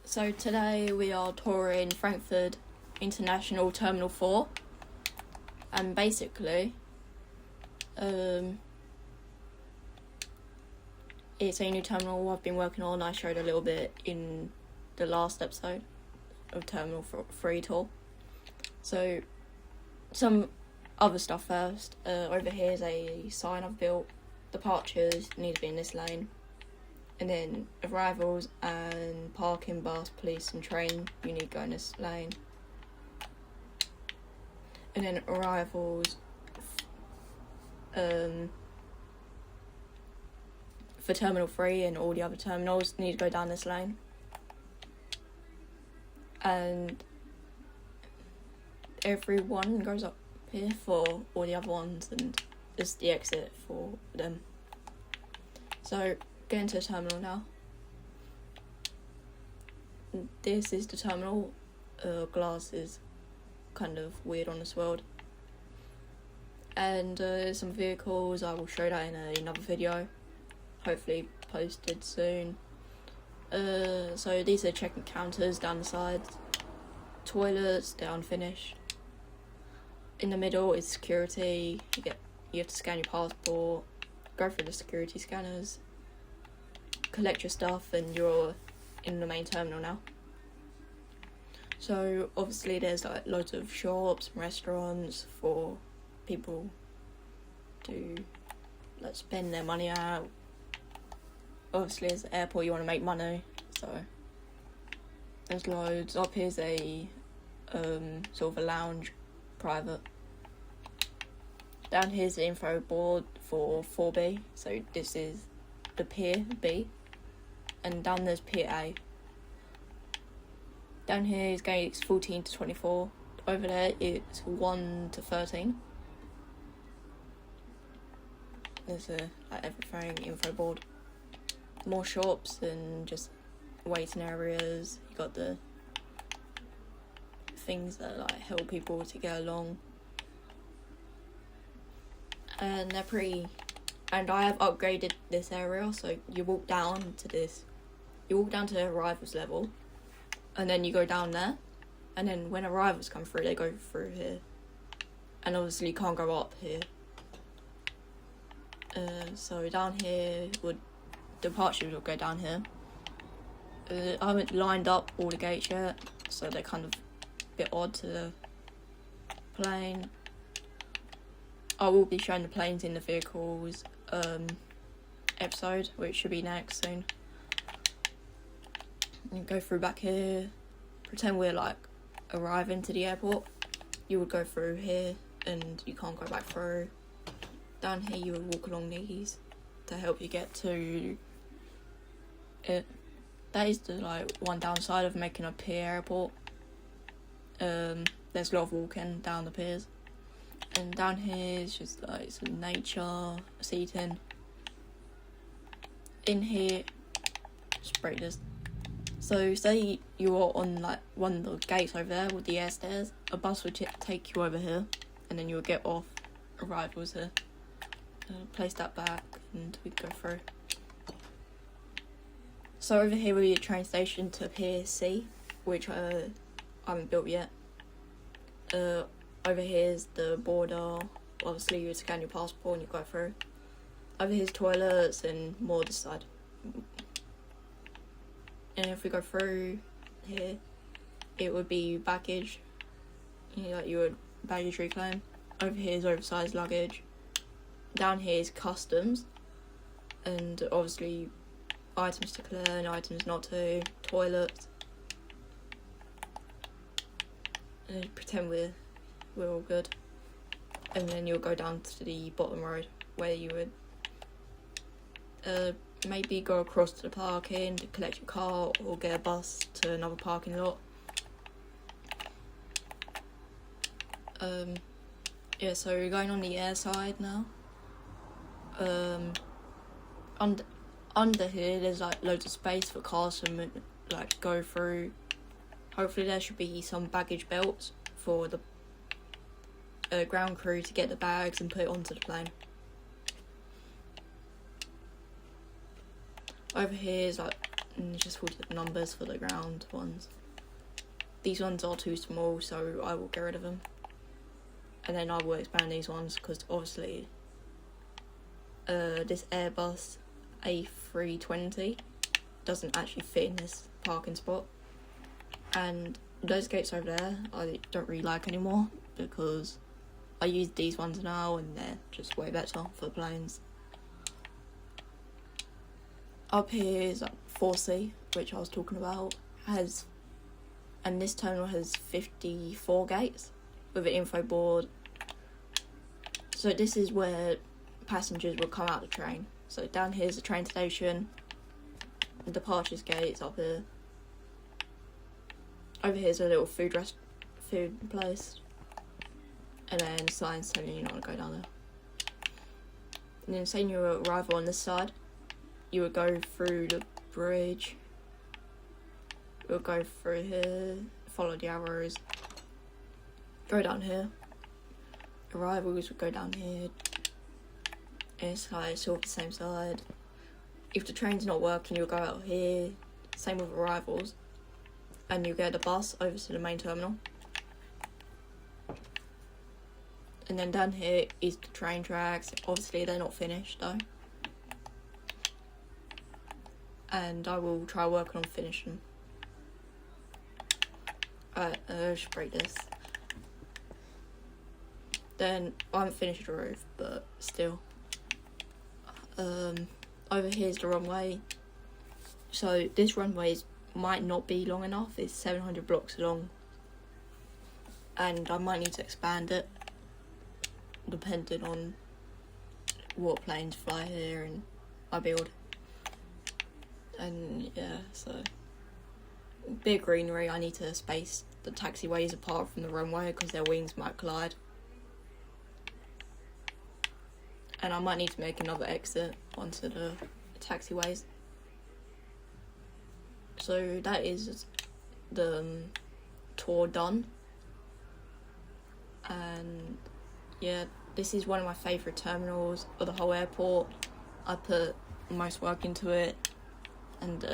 So today we are touring Frankford International Terminal 4, and basically it's a new terminal I've been working on. I showed a little bit in the last episode of Terminal 3 tour. So some other stuff first. Over here is a sign I've built. Departures need to be in this lane. And then arrivals and parking, bus, police and train, you need to go in this lane. And then arrivals, for Terminal 3 and all the other terminals need to go down this lane. And everyone goes up here for all the other ones, and this is the exit for them. So get into the terminal now. This is the terminal. Glass is kind of weird on this world. And some vehicles, I will show that in another video, hopefully posted soon. So these are check-in counters down the sides. Toilets, they're unfinished. In the middle is security. You have to scan your passport, go through the security scanners, collect your stuff, and you're in the main terminal now. So obviously there's like loads of shops and restaurants for people to spend their money out. Obviously as an airport you want to make money, so there's loads. Up here's a sort of a lounge, private. Down here's the info board for 4B, so this is the Pier B, and down there's Pier A. Down here is gates 14 to 24. Over there it's 1 to 13. There's like everything info board. More shops and just waiting areas. You got the things that like help people to get along. And they're pretty. And I have upgraded this area, so you walk down to this. You walk down to the arrivals level, and then you go down there, and then when arrivals come through, they go through here. And obviously you can't go up here. So down here, departures will go down here. I haven't lined up all the gates yet, so they're kind of a bit odd to the plane. I will be showing the planes in the vehicles episode, which should be next soon. And go through back here, pretend we're like arriving to the airport. You would go through here and you can't go back through. Down here you would walk along these to help you get to it. That is the like one downside of making a pier airport. There's a lot of walking down the piers. And down here is just like some nature, seating. In here, just break this. So say you're on like one of the gates over there with the air stairs, a bus would take you over here, and then you would get off arrivals here. Place that back and we'd go through. So over here would be a train station to Pier C, which I haven't built yet. Over here is the border. Obviously you would scan your passport and you go through. Over here's toilets and more this side. And if we go through here, it would be baggage. You would baggage reclaim. Over here is oversized luggage. Down here is customs, and obviously items to clear and items not to. Toilets. And pretend we're all good. And then you'll go down to the bottom road where you would maybe go across to the parking to collect your car, or get a bus to another parking lot. Yeah, so we're going on the air side now. Under here there's like loads of space for cars to like go through. Hopefully there should be some baggage belts for the ground crew to get the bags and put it onto the plane. Over here is like and just for the numbers for the ground ones. These ones are too small, so I will get rid of them. And then I will expand these ones, because obviously this Airbus A320 doesn't actually fit in this parking spot. And those gates over there I don't really like anymore, because I use these ones now and they're just way better for the planes. Up here is 4C, which I was talking about, and this terminal has 54 gates with an info board. So this is where passengers will come out of the train. So down here is the train station, the departures gates up here. Over here is a little food place, and then signs telling you not to go down there. And then saying you arrive on this side, you would go through the bridge. You'll go through here, follow the arrows, go down here. Arrivals would go down here. And it's like sort of the same side. If the train's not working, you'll go out here. Same with arrivals. And you get the bus over to the main terminal. And then down here is the train tracks. Obviously they're not finished though. And I will try working on finishing. Alright, I should break this. Then I haven't finished the roof, but still. Over here's the runway. So this runway might not be long enough. It's 700 blocks long, and I might need to expand it depending on what planes fly here and I build. And yeah, so big greenery. I need to space the taxiways apart from the runway because their wings might collide. And I might need to make another exit onto the taxiways. So that is the tour done. And yeah, this is one of my favourite terminals of the whole airport. I put most work into it. And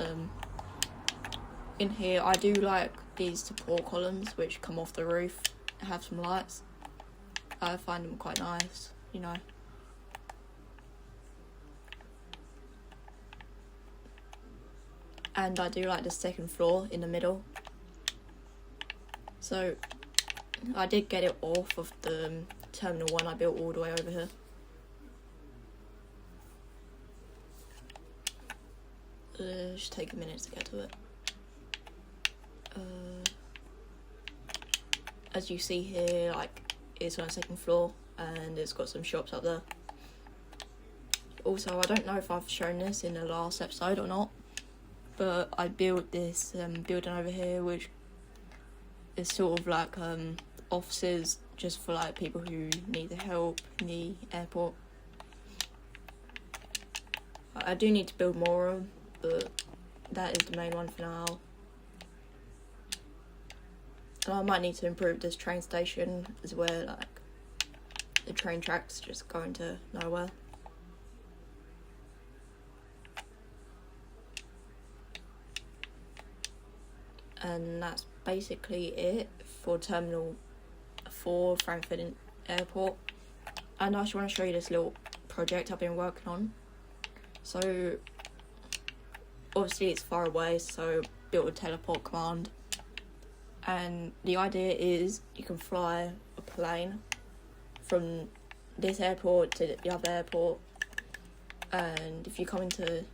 in here I do like these support columns which come off the roof and have some lights. I find them quite nice, you know. And I do like the second floor in the middle. So I did get it off of the Terminal 1 I built all the way over here. Just take a minute to get to it. As you see here, like, it's on the second floor and it's got some shops up there. Also, I don't know if I've shown this in the last episode or not, but I built this building over here, which is sort of like offices just for like people who need the help in the airport. I do need to build more of them, but that is the main one for now. And I might need to improve this train station as well, like the train tracks just going to nowhere. And that's basically it for Terminal 4 Frankfurt Airport. And I just want to show you this little project I've been working on. So obviously it's far away, so built a teleport command. And the idea is you can fly a plane from this airport to the other airport. And if you come into,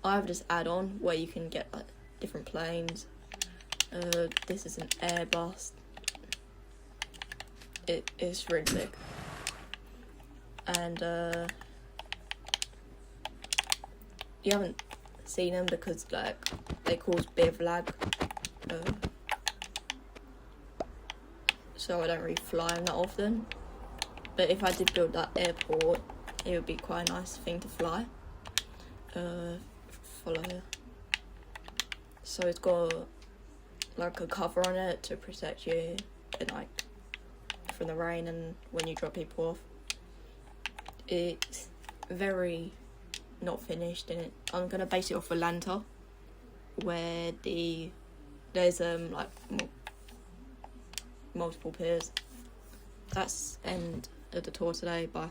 I have this add-on where you can get like different planes. This is an Airbus. It's really big. And you haven't seen them because like they cause a bit of lag. So I don't really fly them that often. But if I did build that airport, it would be quite a nice thing to fly. Follow here. So it's got like a cover on it to protect you and like from the rain and when you drop people off. It's very not finished, and I'm gonna base it off Atlanta where there's like multiple piers. That's end of the tour today. Bye.